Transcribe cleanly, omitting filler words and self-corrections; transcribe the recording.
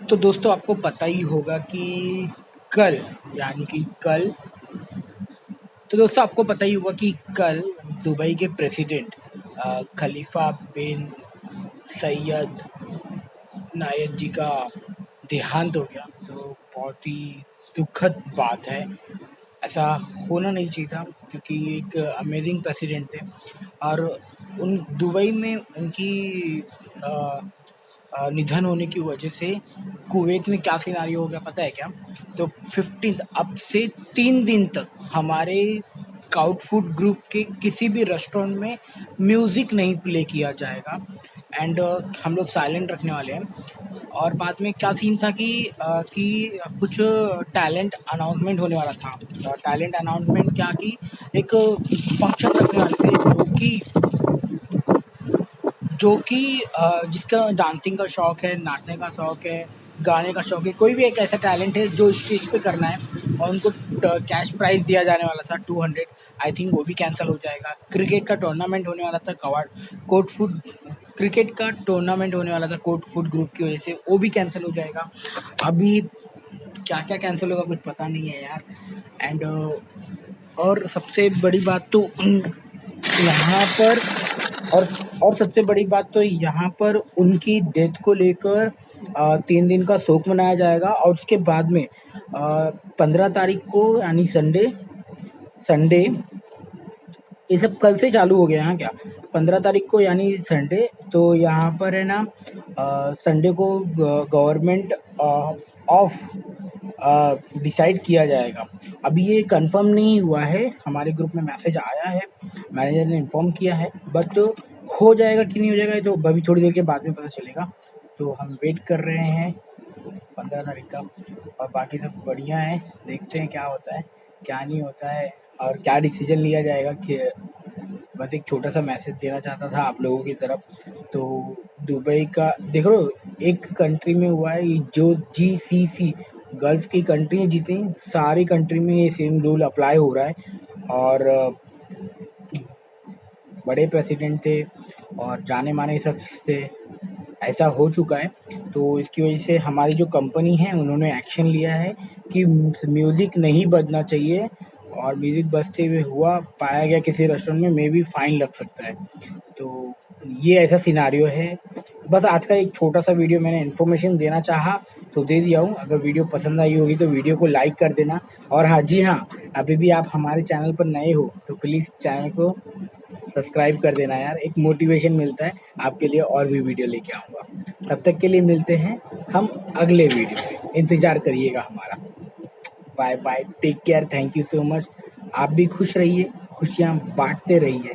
तो दोस्तों आपको पता ही होगा कि कल यानी कि कल तो दोस्तों आपको पता ही होगा कि कल दुबई के प्रेसिडेंट खलीफा बिन सैयद नायद जी का देहांत हो गया। तो बहुत ही दुखद बात है। ऐसा होना नहीं चाहिए था क्योंकि एक अमेजिंग प्रेसिडेंट थे। और उन दुबई में उनकी अ, निधन होने की वजह से कुवैत में क्या सिनारियो हो गया पता है क्या? तो 15th अब से 3 दिन तक हमारे स्काउट फूड ग्रुप के किसी भी रेस्टोरेंट में म्यूज़िक नहीं प्ले किया जाएगा। एंड हम लोग साइलेंट रखने वाले हैं। और बाद में क्या सीन था कि कुछ टैलेंट अनाउंसमेंट होने वाला था। टैलेंट अनाउंसमेंट क्या कि एक फंक्शन रखने वाले थे जो कि जिसका डांसिंग का शौक है, नाचने का शौक है, गाने का शौक है, कोई भी एक ऐसा टैलेंट है जो इस स्टेज पे करना है। और उनको कैश प्राइज दिया जाने वाला था 200। आई थिंक वो भी कैंसिल हो जाएगा। क्रिकेट का टूर्नामेंट होने वाला था कोट फूड क्रिकेट का टूर्नामेंट होने वाला था कोट फूड ग्रुप की वजह से, वो भी कैंसिल हो जाएगा। अभी क्या क्या कैंसिल होगा कुछ पता नहीं है यार। एंड और सबसे बड़ी बात तो यहाँ पर और और सबसे बड़ी बात तो यहाँ पर उनकी डेथ को लेकर 3 दिन का शोक मनाया जाएगा। और उसके बाद में 15 तारीख को यानी संडे संडे ये सब कल से चालू हो गया है क्या? 15 तारीख को यानी संडे, तो यहाँ पर है ना संडे को गवर्नमेंट ऑफ डिसाइड किया जाएगा। अभी ये कंफर्म नहीं हुआ है, हमारे ग्रुप में मैसेज आया है, मैनेजर ने इन्फॉर्म किया है, बट हो जाएगा कि नहीं हो जाएगा तो अभी थोड़ी देर के बाद में पता चलेगा। तो हम वेट कर रहे हैं 15 तारीख का। और बाकी सब बढ़िया है, देखते हैं क्या होता है क्या नहीं होता है और क्या डिसीजन लिया जाएगा। कि बस एक छोटा सा मैसेज देना चाहता था आप लोगों की तरफ। तो दुबई का देख लो, एक कंट्री में हुआ है ये जो GCC गल्फ की कंट्री है, जितनी सारी कंट्री में ये सेम रूल अप्लाई हो रहा है। और बड़े प्रेसिडेंट थे और जाने माने शख्स थे, ऐसा हो चुका है। तो इसकी वजह से हमारी जो कंपनी है उन्होंने एक्शन लिया है कि म्यूज़िक नहीं बजना चाहिए। और म्यूज़िक बजते हुए हुआ पाया गया किसी रेस्टोरेंट में, मे बी फाइन लग सकता है। तो ये ऐसा सिनारियो है। बस आज का एक छोटा सा वीडियो मैंने इन्फॉर्मेशन देना चाहा तो दे दिया हूँ। अगर वीडियो पसंद आई होगी तो वीडियो को लाइक कर देना। और हाँ जी हाँ, अभी भी आप हमारे चैनल पर नए हो तो प्लीज़ चैनल को सब्सक्राइब कर देना यार, एक मोटिवेशन मिलता है आपके लिए और भी वीडियो लेके आऊँगा। तब तक के लिए मिलते हैं हम अगले वीडियो में, इंतज़ार करिएगा हमारा। Bye bye, take care, thank you so much. आप भी खुश रहिए, खुशियाँ बांटते रहिए।